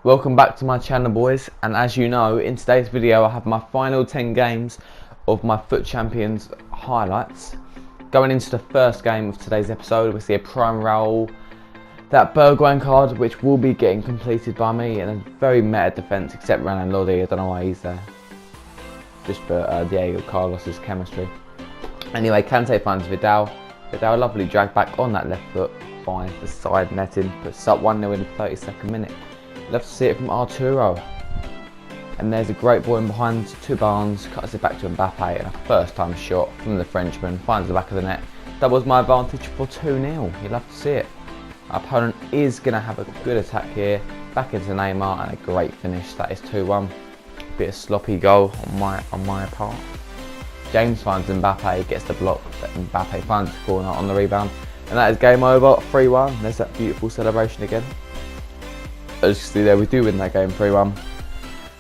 Welcome back to my channel, boys, and as you know, in today's video I have my final 10 games of my FUT Champions highlights. Going into the first game of today's episode, we see a prime role, that Bergwijn card, which will be getting completed by me, and a very meta defence except Renan Lodi. I don't know why he's there, just for Diego Carlos's chemistry. Anyway, Kante finds Vidal, lovely drag back on that left foot, finds the side netting, puts up 1-0 in the 32nd minute. Love to see it from Arturo. And there's a great ball in behind to Barnes, cuts it back to Mbappe, and a first time shot from the Frenchman, finds the back of the net. Doubles my advantage for 2-0. You love to see it. Our opponent is going to have a good attack here, back into Neymar, and a great finish. That is 2-1. Bit of sloppy goal on my part. James finds Mbappe, gets the block, but Mbappe finds the corner on the rebound, and that is game over, 3-1. There's that beautiful celebration again. As you see there, we do win that game 3-1,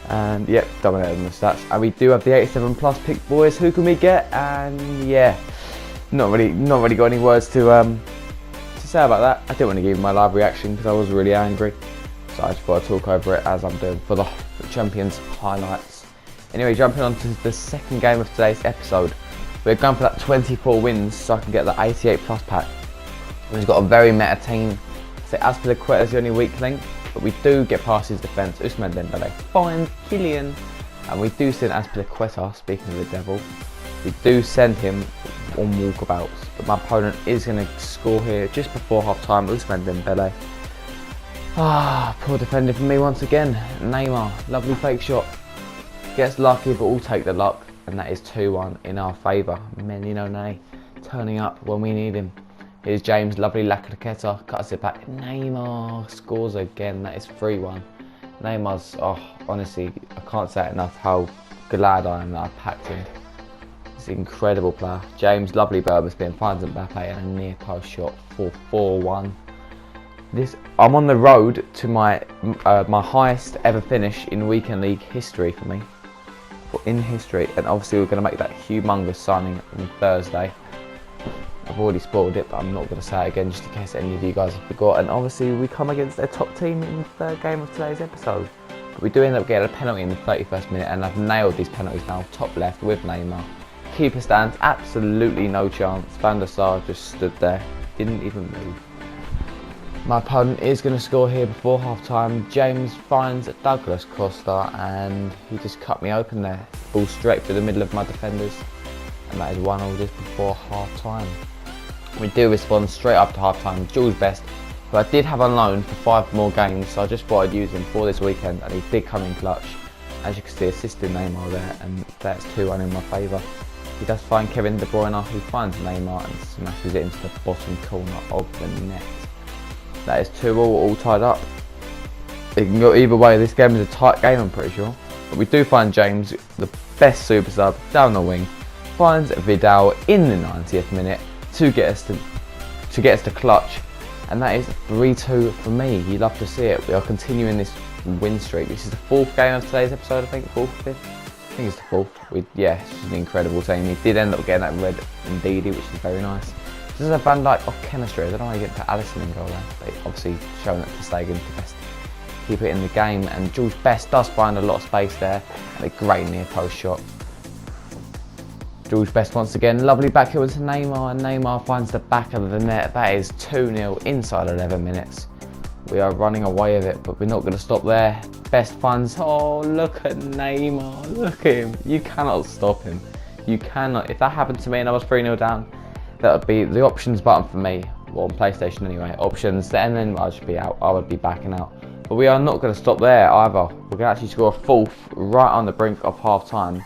and yep, dominated on the stats. And we do have the 87 plus pick, boys. Who can we get? And yeah, not really got any words to say about that. I didn't want to give my live reaction because I was really angry, so I just thought I'd talk over it as I'm doing for the Champions highlights. Anyway, jumping on to the second game of today's episode, we're going for that 24 wins so I can get the 88 plus pack. We've got a very meta team. So Azpilicueta is the only weak link, but we do get past his defence. Ousmane Dembele finds Kylian, and we do send Azpilicueta, speaking of the devil, we do send him on walkabouts, but my opponent is going to score here just before half time. Ousmane Dembele. Poor defending for me once again. Neymar, lovely fake shot, gets lucky, but we'll take the luck, and that is 2-1 in our favour. Menino turning up when we need him. Here's James, lovely Lacroqueta, cuts it back. Neymar scores again, that is 3-1. Neymar's, honestly, I can't say it enough how glad I am that I packed him. He's an incredible player. James, lovely Berber spin, finds Mbappe, and a near post shot for 4-1. I'm on the road to my highest ever finish in weekend league history for me. In history, and obviously we're going to make that humongous signing on Thursday. I've already spoiled it, but I'm not going to say it again just in case any of you guys have forgotten. Obviously, we come against a top team in the third game of today's episode. But we do end up getting a penalty in the 31st minute, and I've nailed these penalties now. Top left with Neymar. Keeper stands, absolutely no chance. Van der Sar just stood there, didn't even move. My opponent is going to score here before half time. James finds Douglas Costa, and he just cut me open there. Ball straight through the middle of my defenders, and that is 1-0 just before half time. We do respond straight up to half time. Jules Best, who I did have on loan for 5 more games, so I just thought I'd use him for this weekend, and he did come in clutch. As you can see, assisting Neymar there, and that's 2-1 in my favour. He does find Kevin De Bruyne, who finds Neymar and smashes it into the bottom corner of the net. That is 2-2, all tied up. It can go either way. This game is a tight game, I'm pretty sure. But we do find James, the best super sub, down the wing, finds Vidal in the 90th minute to get us to clutch, and that is 3-2 for me. You love to see it. We are continuing this win streak. This is the 4th game of today's episode, I think, 4th, 5th. I think it's the 4th. Yeah, it's an incredible team. He did end up getting that red indeed, which is very nice. This is a Van Dijk off chemistry. I don't know how you get to Alisson in goal there, but obviously showing that to Stegen to best keep it in the game. And Jules Best does find a lot of space there, and a great near post shot. Jules Best once again, lovely back heel into Neymar, and Neymar finds the back of the net. That is 2-0 inside 11 minutes. We are running away with it, but we're not going to stop there. Best finds, look at Neymar, look at him. You cannot stop him. You cannot. If that happened to me and I was 3-0 down, that would be the options button for me, well, on PlayStation anyway, options, and then I'd just be out. I would be backing out. But we are not going to stop there either. We're going to actually score a 4th right on the brink of half time.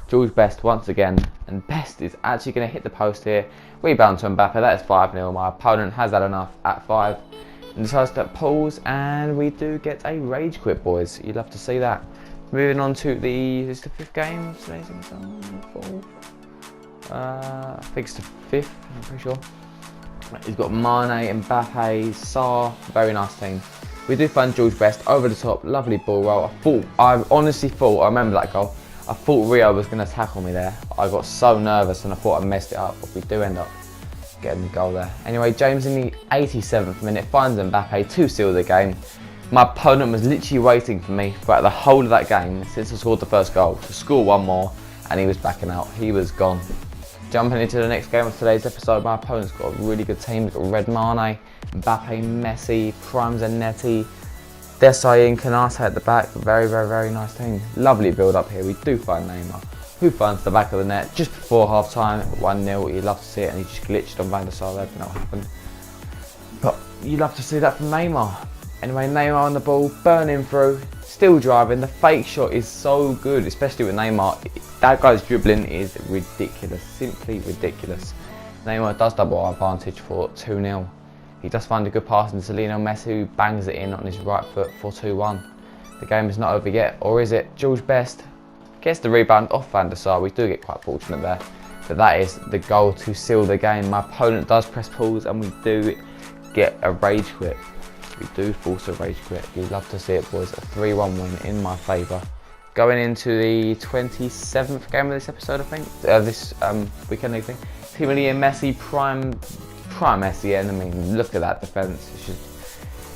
Jules Best once again, and Best is actually going to hit the post here. Rebound to Mbappe, that is 5-0. My opponent has had enough at 5 and decides to pause, and we do get a rage quit, boys. You'd love to see that. Moving on to the 5th game of today's episode. I think it's the 5th, I'm pretty sure. He's got Mane, Mbappe, Sarr, very nice team. We do find Jules Best over the top, lovely ball roll. I honestly thought, I remember that goal, I thought Rio was going to tackle me there. I got so nervous and I thought I messed it up, but we do end up getting the goal there. Anyway, James in the 87th minute finds Mbappe to seal the game. My opponent was literally waiting for me throughout the whole of that game since I scored the first goal to score one more, and he was backing out. He was gone. Jumping into the next game of today's episode, my opponent's got a really good team. We've got Red Mane, Mbappe, Messi, Prime Zanetti, Desai and Canate at the back. Very, very, very nice team. Lovely build up here. We do find Neymar, who finds the back of the net just before half time, 1-0. You love to see it, and he just glitched on Van der Sar. That happened. But you love to see that from Neymar. Anyway, Neymar on the ball, burning through, still driving. The fake shot is so good, especially with Neymar. That guy's dribbling is ridiculous, simply ridiculous. Neymar does double our advantage for 2-0. He does find a good pass into Lionel Messi, who bangs it in on his right foot for 2-1. The game is not over yet, or is it? George Best gets the rebound off Van der Sar. We do get quite fortunate there, but that is the goal to seal the game. My opponent does press pause, and we do get a rage quit. We do force a rage quit. You love to see it, boys. A 3-1 win in my favour. Going into the 27th game of this episode, I think. This weekend league thing. Team and Messi, prime Messi, and I mean, look at that defence.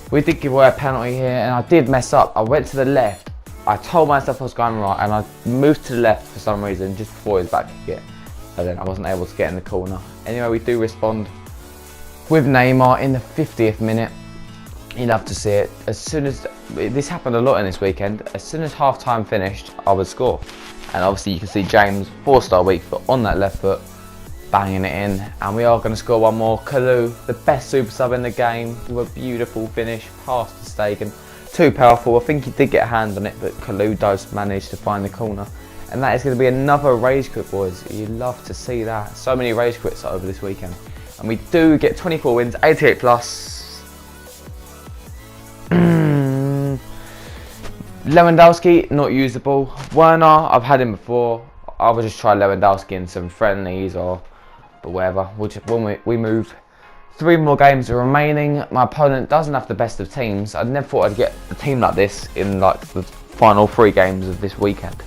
We did give away a penalty here, and I did mess up. I went to the left. I told myself I was going right, and I moved to the left for some reason just before his back kick it. And then I wasn't able to get in the corner. Anyway, we do respond with Neymar in the 50th minute. You love to see it. As soon as this happened a lot in this weekend, as soon as half time finished, I would score. And obviously you can see James, 4-star weak foot on that left foot, banging it in. And we are going to score one more. Kalou, the best super sub in the game, with a beautiful finish past the Stegen. Too powerful. I think he did get a hand on it, but Kalou does manage to find the corner. And that is going to be another rage quit, boys. You love to see that. So many rage quits over this weekend. And we do get 24 wins, 88 plus. Lewandowski, not usable. Werner, I've had him before. I would just try Lewandowski in some friendlies but whatever. When we move. 3 more games are remaining. My opponent doesn't have the best of teams. I never thought I'd get a team like this in like the final 3 games of this weekend.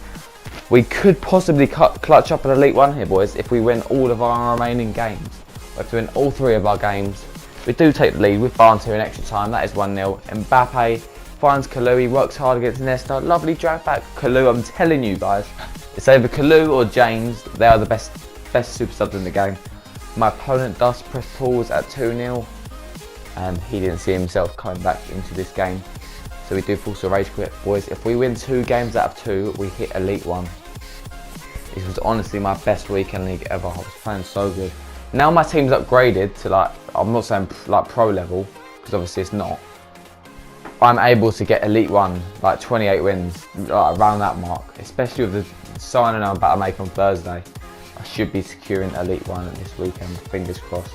We could possibly clutch up an Elite 1 here, boys, if we win all of our remaining games. We have to win all 3 of our games. We do take the lead with Barnes here in extra time. That is 1-0. Mbappe finds Kalou. He works hard against Nesta. Lovely drag back. Kalou, I'm telling you guys, it's either Kalou or James. They are the best super subs in the game. My opponent does press pause at 2-0, and he didn't see himself coming back into this game. So we do force a rage quit, boys. If we win 2 games out of 2, we hit Elite 1. This was honestly my best weekend league ever. I was playing so good. Now my team's upgraded to, like, I'm not saying like pro level, because obviously it's not. I'm able to get Elite 1, like 28 wins, like around that mark. Especially with the signing I'm about to make on Thursday. I should be securing Elite 1 this weekend, fingers crossed.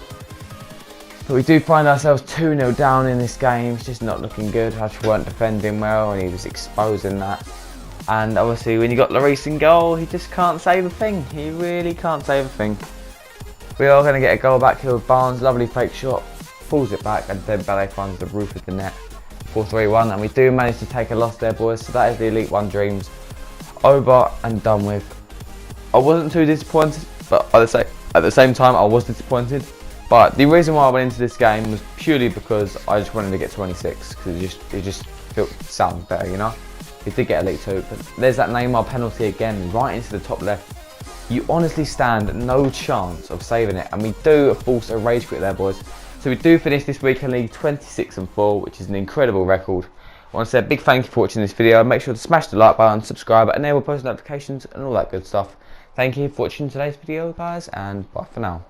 But we do find ourselves 2-0 down in this game. It's just not looking good. Hutch weren't defending well, and he was exposing that. And obviously when you got Lloris in goal, he just can't save a thing. He really can't save a thing. We are going to get a goal back here with Barnes. Lovely fake shot. Pulls it back, and then Ballet finds the roof of the net. 4-3-1, and we do manage to take a loss there, boys. So that is the Elite 1 dreams over and done with. I wasn't too disappointed, but at the same time I was disappointed. But the reason why I went into this game was purely because I just wanted to get 26, because it just felt sound better, you know. We did get Elite 2, but there's that Neymar penalty again, right into the top left. You honestly stand no chance of saving it, and we do force a rage quit there, boys. So we do finish this weekend league 26-4, which is an incredible record. I want to say a big thank you for watching this video. Make sure to smash the like button, subscribe, enable post notifications, and all that good stuff. Thank you for watching today's video, guys, and bye for now.